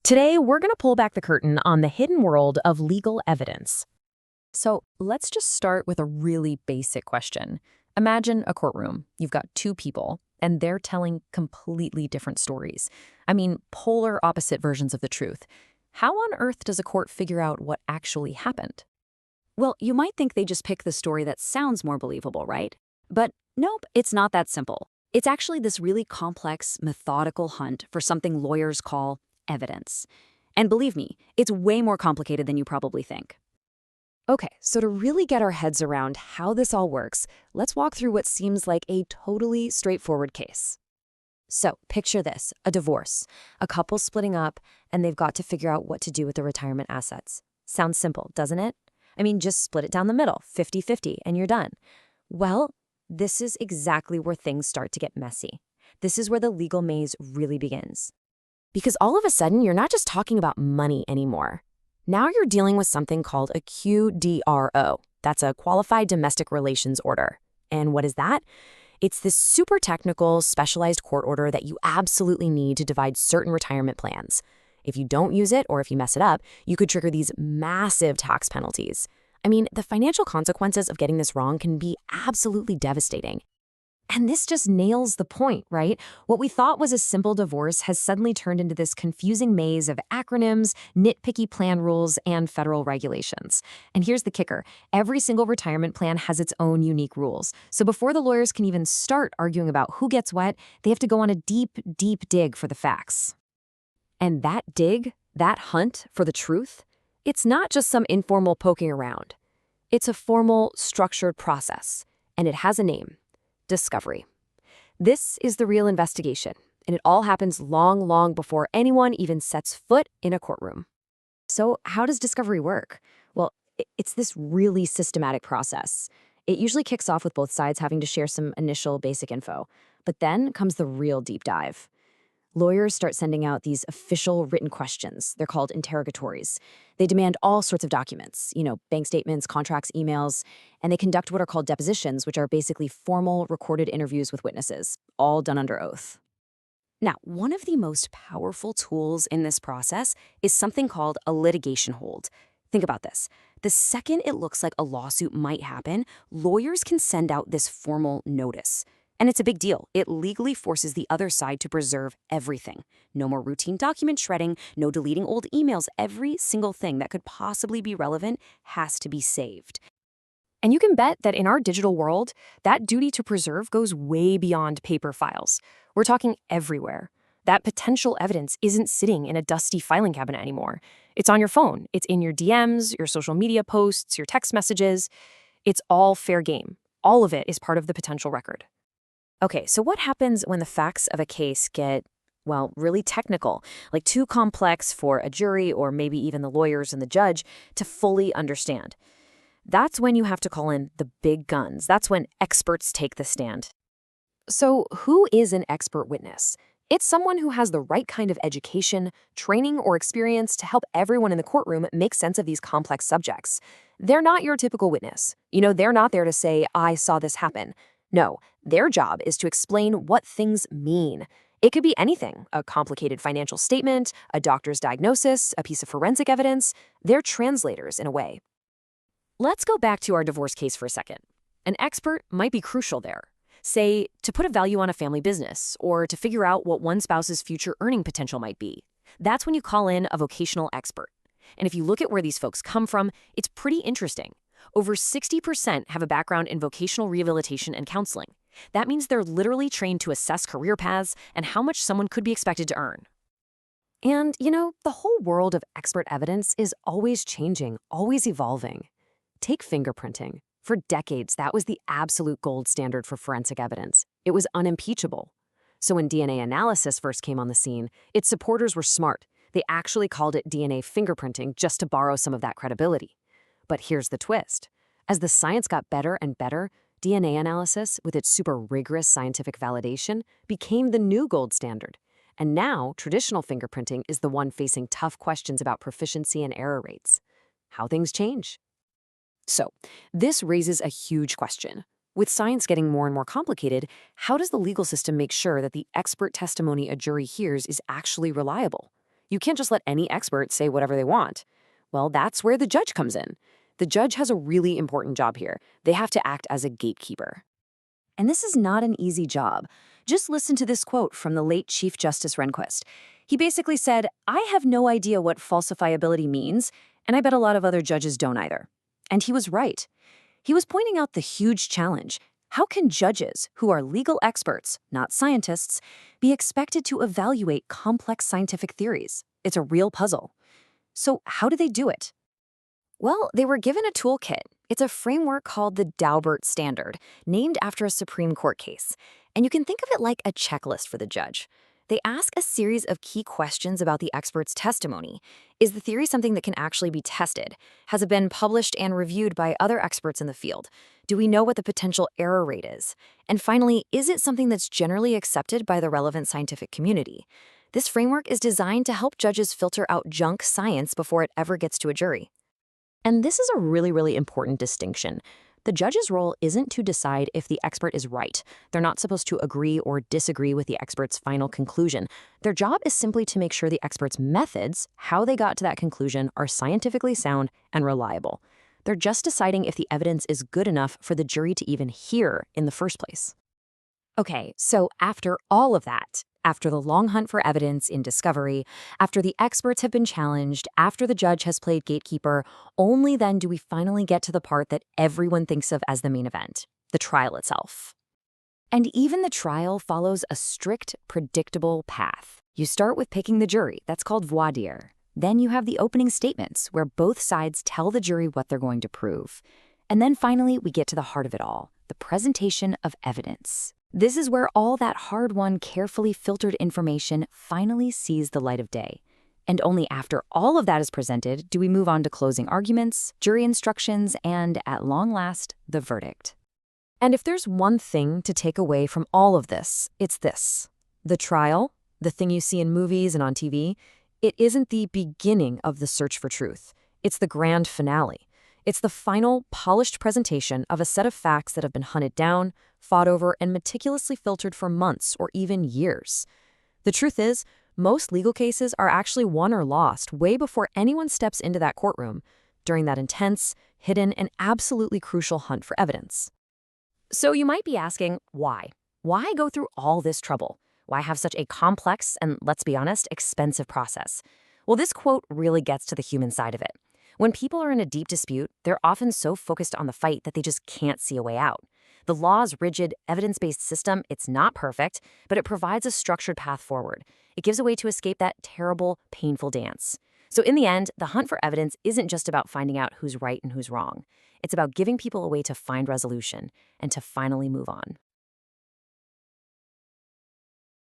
Today, we're going to pull back the curtain on the hidden world of legal evidence. So let's just start with a really basic question. Imagine a courtroom. You've got two people, and they're telling completely different stories. I mean, polar opposite versions of the truth. How on earth does a court figure out what actually happened? Well, you might think they just pick the story that sounds more believable, right? But nope, it's not that simple. It's actually this really complex, methodical hunt for something lawyers call evidence. And believe me, it's way more complicated than you probably think. Okay, so to really get our heads around how this all works, let's walk through what seems like a totally straightforward case. So picture this, a divorce, a couple splitting up, and they've got to figure out what to do with their retirement assets. Sounds simple, doesn't it? I mean, just split it down the middle, 50-50, and you're done. Well, this is exactly where things start to get messy. This is where the legal maze really begins. Because all of a sudden, you're not just talking about money anymore. Now you're dealing with something called a QDRO. That's a Qualified Domestic Relations Order. And what is that? It's this super technical, specialized court order that you absolutely need to divide certain retirement plans. If you don't use it or if you mess it up, you could trigger these massive tax penalties. I mean, the financial consequences of getting this wrong can be absolutely devastating. And this just nails the point, right? What we thought was a simple divorce has suddenly turned into this confusing maze of acronyms, nitpicky plan rules, and federal regulations. And here's the kicker. Every single retirement plan has its own unique rules. So before the lawyers can even start arguing about who gets what, they have to go on a deep, deep dig for the facts. And that dig, that hunt for the truth, it's not just some informal poking around. It's a formal, structured process, and it has a name. Discovery. This is the real investigation, and it all happens long, long before anyone even sets foot in a courtroom. So how does discovery work? Well, it's this really systematic process. It usually kicks off with both sides having to share some initial basic info, but then comes the real deep dive. Lawyers start sending out these official written questions. They're called interrogatories. They demand all sorts of documents, bank statements, contracts, emails, and they conduct what are called depositions, which are basically formal recorded interviews with witnesses, all done under oath. Now, one of the most powerful tools in this process is something called a litigation hold. Think about this. The second it looks like a lawsuit might happen, lawyers can send out this formal notice. And it's a big deal. It legally forces the other side to preserve everything. No more routine document shredding, no deleting old emails. Every single thing that could possibly be relevant has to be saved. And you can bet that in our digital world, that duty to preserve goes way beyond paper files. We're talking everywhere. That potential evidence isn't sitting in a dusty filing cabinet anymore. It's on your phone. It's in your DMs, your social media posts, your text messages. It's all fair game. All of it is part of the potential record. Okay, so what happens when the facts of a case get, really technical, like too complex for a jury or maybe even the lawyers and the judge to fully understand? That's when you have to call in the big guns. That's when experts take the stand. So who is an expert witness? It's someone who has the right kind of education, training, or experience to help everyone in the courtroom make sense of these complex subjects. They're not your typical witness. They're not there to say, I saw this happen. No, their job is to explain what things mean. It could be anything, a complicated financial statement, a doctor's diagnosis, a piece of forensic evidence. They're translators in a way. Let's go back to our divorce case for a second. An expert might be crucial there. Say, to put a value on a family business, or to figure out what one spouse's future earning potential might be. That's when you call in a vocational expert. And if you look at where these folks come from, it's pretty interesting. Over 60% have a background in vocational rehabilitation and counseling. That means they're literally trained to assess career paths and how much someone could be expected to earn. And, the whole world of expert evidence is always changing, always evolving. Take fingerprinting. For decades, that was the absolute gold standard for forensic evidence. It was unimpeachable. So when DNA analysis first came on the scene, its supporters were smart. They actually called it DNA fingerprinting just to borrow some of that credibility. But here's the twist. As the science got better and better, DNA analysis, with its super rigorous scientific validation, became the new gold standard. And now, traditional fingerprinting is the one facing tough questions about proficiency and error rates. How things change. So, this raises a huge question. With science getting more and more complicated, how does the legal system make sure that the expert testimony a jury hears is actually reliable? You can't just let any expert say whatever they want. Well, that's where the judge comes in. The judge has a really important job here. They have to act as a gatekeeper. And this is not an easy job. Just listen to this quote from the late Chief Justice Rehnquist. He basically said, "I have no idea what falsifiability means, and I bet a lot of other judges don't either." And he was right. He was pointing out the huge challenge. How can judges, who are legal experts, not scientists, be expected to evaluate complex scientific theories? It's a real puzzle. So how do they do it? Well, they were given a toolkit. It's a framework called the Daubert Standard, named after a Supreme Court case. And you can think of it like a checklist for the judge. They ask a series of key questions about the expert's testimony. Is the theory something that can actually be tested? Has it been published and reviewed by other experts in the field? Do we know what the potential error rate is? And finally, is it something that's generally accepted by the relevant scientific community? This framework is designed to help judges filter out junk science before it ever gets to a jury. And this is a really, really important distinction. The judge's role isn't to decide if the expert is right. They're not supposed to agree or disagree with the expert's final conclusion. Their job is simply to make sure the expert's methods, how they got to that conclusion, are scientifically sound and reliable. They're just deciding if the evidence is good enough for the jury to even hear in the first place. Okay, so after all of that, after the long hunt for evidence in discovery, after the experts have been challenged, after the judge has played gatekeeper, only then do we finally get to the part that everyone thinks of as the main event, the trial itself. And even the trial follows a strict, predictable path. You start with picking the jury, that's called voir dire. Then you have the opening statements, where both sides tell the jury what they're going to prove. And then finally, we get to the heart of it all, the presentation of evidence. This is where all that hard-won, carefully filtered information finally sees the light of day. And only after all of that is presented do we move on to closing arguments, jury instructions, and, at long last, the verdict. And if there's one thing to take away from all of this, it's this. The trial, the thing you see in movies and on TV, it isn't the beginning of the search for truth. It's the grand finale. It's the final, polished presentation of a set of facts that have been hunted down, fought over, and meticulously filtered for months or even years. The truth is, most legal cases are actually won or lost way before anyone steps into that courtroom, during that intense, hidden, and absolutely crucial hunt for evidence. So you might be asking, why? Why go through all this trouble? Why have such a complex and, let's be honest, expensive process? Well, this quote really gets to the human side of it. When people are in a deep dispute, they're often so focused on the fight that they just can't see a way out. The law's rigid, evidence-based system, it's not perfect, but it provides a structured path forward. It gives a way to escape that terrible, painful dance. So in the end, the hunt for evidence isn't just about finding out who's right and who's wrong. It's about giving people a way to find resolution and to finally move on.